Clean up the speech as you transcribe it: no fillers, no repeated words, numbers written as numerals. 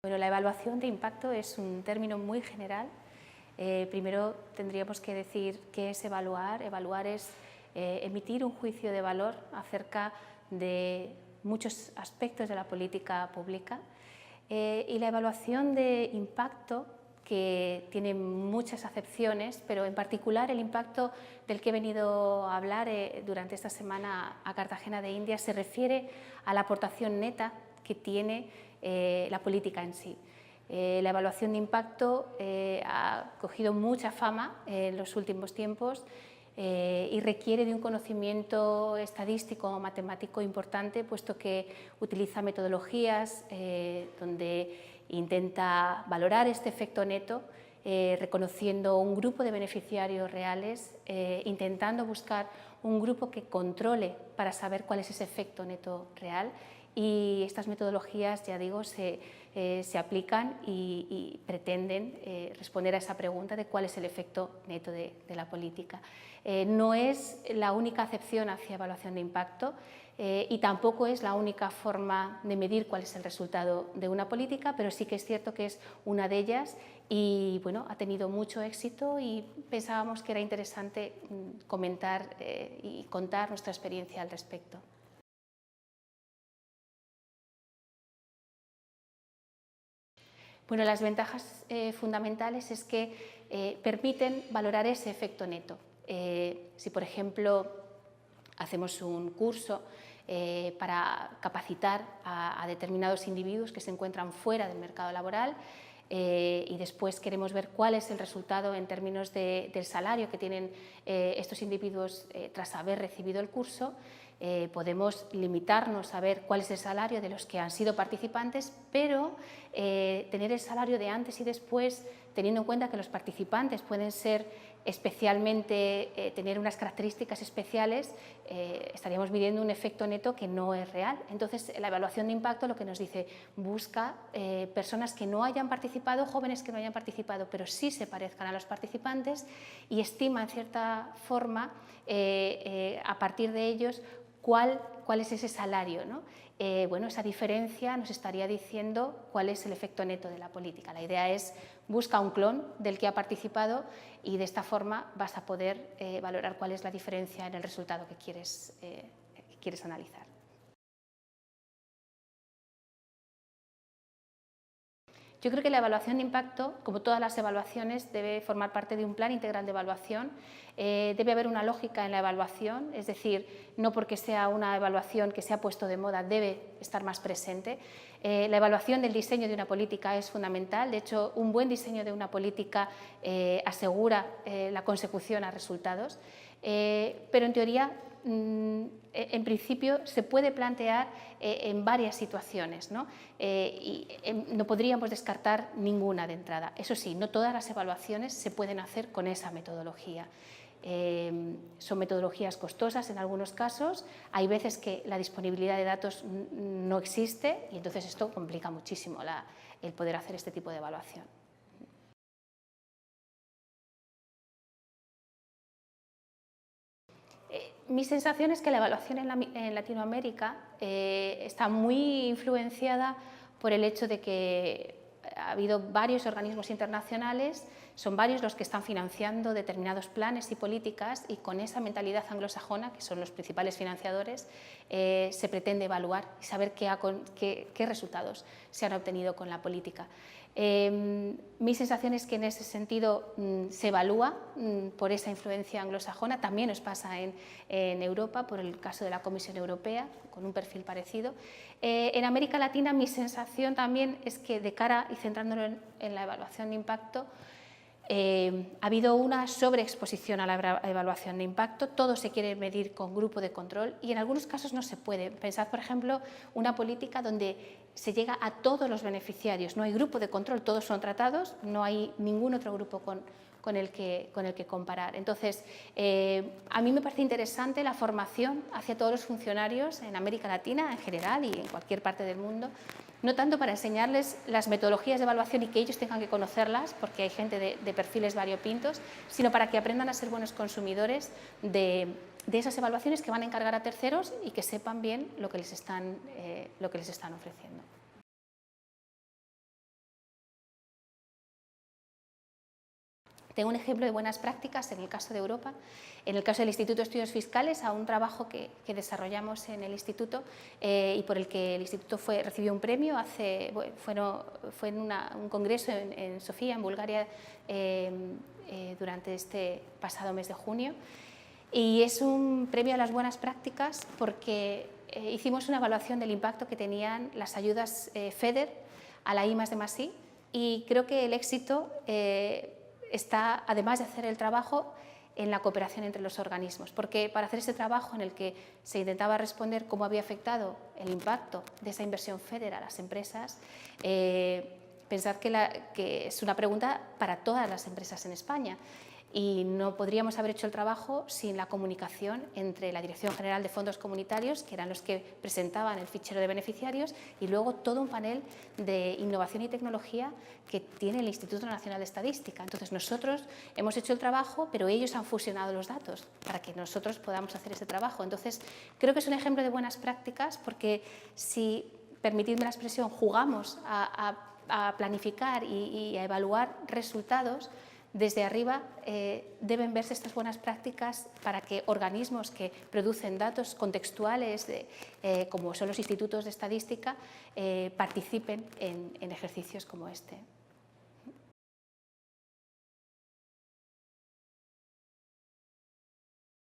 Bueno, la evaluación de impacto es un término muy general. Primero tendríamos que decir qué es evaluar. Evaluar es emitir un juicio de valor acerca de muchos aspectos de la política pública. Y la evaluación de impacto, que tiene muchas acepciones, pero en particular el impacto del que he venido a hablar durante esta semana a Cartagena de Indias, se refiere a la aportación neta que tiene la política en sí. La evaluación de impacto ha cogido mucha fama en los últimos tiempos y requiere de un conocimiento estadístico o matemático importante, puesto que utiliza metodologías donde intenta valorar este efecto neto, reconociendo un grupo de beneficiarios reales, intentando buscar un grupo que controle para saber cuál es ese efecto neto real. Y estas metodologías, ya digo, se aplican y pretenden responder a esa pregunta de cuál es el efecto neto de la política. No es la única acepción hacia evaluación de impacto y tampoco es la única forma de medir cuál es el resultado de una política, pero sí que es cierto que es una de ellas y bueno, ha tenido mucho éxito y pensábamos que era interesante comentar y contar nuestra experiencia al respecto. Bueno, las ventajas fundamentales es que permiten valorar ese efecto neto. Si, por ejemplo, hacemos un curso para capacitar a determinados individuos que se encuentran fuera del mercado laboral y después queremos ver cuál es el resultado en términos del salario que tienen estos individuos tras haber recibido el curso, podemos limitarnos a ver cuál es el salario de los que han sido participantes, pero tener el salario de antes y después, teniendo en cuenta que los participantes pueden ser especialmente, tener unas características especiales, estaríamos midiendo un efecto neto que no es real. Entonces, la evaluación de impacto lo que nos dice, busca personas que no hayan participado, jóvenes que no hayan participado, pero sí se parezcan a los participantes y estima en cierta forma, a partir de ellos, cuál es ese salario, ¿no? Bueno, esa diferencia nos estaría diciendo cuál es el efecto neto de la política. La idea es busca un clon del que ha participado y de esta forma vas a poder valorar cuál es la diferencia en el resultado que quieres analizar. Yo creo que la evaluación de impacto, como todas las evaluaciones, debe formar parte de un plan integral de evaluación. Debe haber una lógica en la evaluación, es decir, no porque sea una evaluación que se ha puesto de moda debe estar más presente. La evaluación del diseño de una política es fundamental. De hecho, un buen diseño de una política asegura la consecución a resultados. Pero en teoría, en principio, se puede plantear en varias situaciones, ¿no? Y no podríamos descartar ninguna de entrada. Eso sí, no todas las evaluaciones se pueden hacer con esa metodología. Son metodologías costosas en algunos casos, hay veces que la disponibilidad de datos no existe y entonces esto complica muchísimo el poder hacer este tipo de evaluación. Mi sensación es que la evaluación en Latinoamérica está muy influenciada por el hecho de que ha habido varios organismos internacionales, son varios los que están financiando determinados planes y políticas y con esa mentalidad anglosajona, que son los principales financiadores, se pretende evaluar y saber qué resultados se han obtenido con la política. Mi sensación es que en ese sentido se evalúa por esa influencia anglosajona, también nos pasa en Europa, por el caso de la Comisión Europea, con un perfil parecido. En América Latina mi sensación también es que de cara, y centrándolo en la evaluación de impacto, ha habido una sobreexposición a la evaluación de impacto, todo se quiere medir con grupo de control y en algunos casos no se puede. Pensad, por ejemplo, una política donde se llega a todos los beneficiarios, no hay grupo de control, todos son tratados, no hay ningún otro grupo con el que comparar. Entonces, a mí me parece interesante la formación hacia todos los funcionarios en América Latina en general y en cualquier parte del mundo, no tanto para enseñarles las metodologías de evaluación y que ellos tengan que conocerlas, porque hay gente de perfiles variopintos, sino para que aprendan a ser buenos consumidores de esas evaluaciones que van a encargar a terceros y que sepan bien lo que les están ofreciendo. Tengo un ejemplo de buenas prácticas en el caso de Europa. En el caso del Instituto de Estudios Fiscales, a un trabajo que desarrollamos en el Instituto y por el que el Instituto recibió un premio, fue en un congreso en Sofía, en Bulgaria, durante este pasado mes de junio. Y es un premio a las buenas prácticas porque hicimos una evaluación del impacto que tenían las ayudas FEDER a la I+D+I, y creo que el éxito está, además de hacer el trabajo, en la cooperación entre los organismos, porque para hacer ese trabajo en el que se intentaba responder cómo había afectado el impacto de esa inversión FEDER a las empresas, pensad que es una pregunta para todas las empresas en España, y no podríamos haber hecho el trabajo sin la comunicación entre la Dirección General de Fondos Comunitarios, que eran los que presentaban el fichero de beneficiarios, y luego todo un panel de innovación y tecnología que tiene el Instituto Nacional de Estadística. Entonces nosotros hemos hecho el trabajo, pero ellos han fusionado los datos para que nosotros podamos hacer ese trabajo. Entonces creo que es un ejemplo de buenas prácticas, porque si, permitidme la expresión, jugamos a planificar y a evaluar resultados, desde arriba deben verse estas buenas prácticas para que organismos que producen datos contextuales, como son los institutos de estadística, participen en ejercicios como este.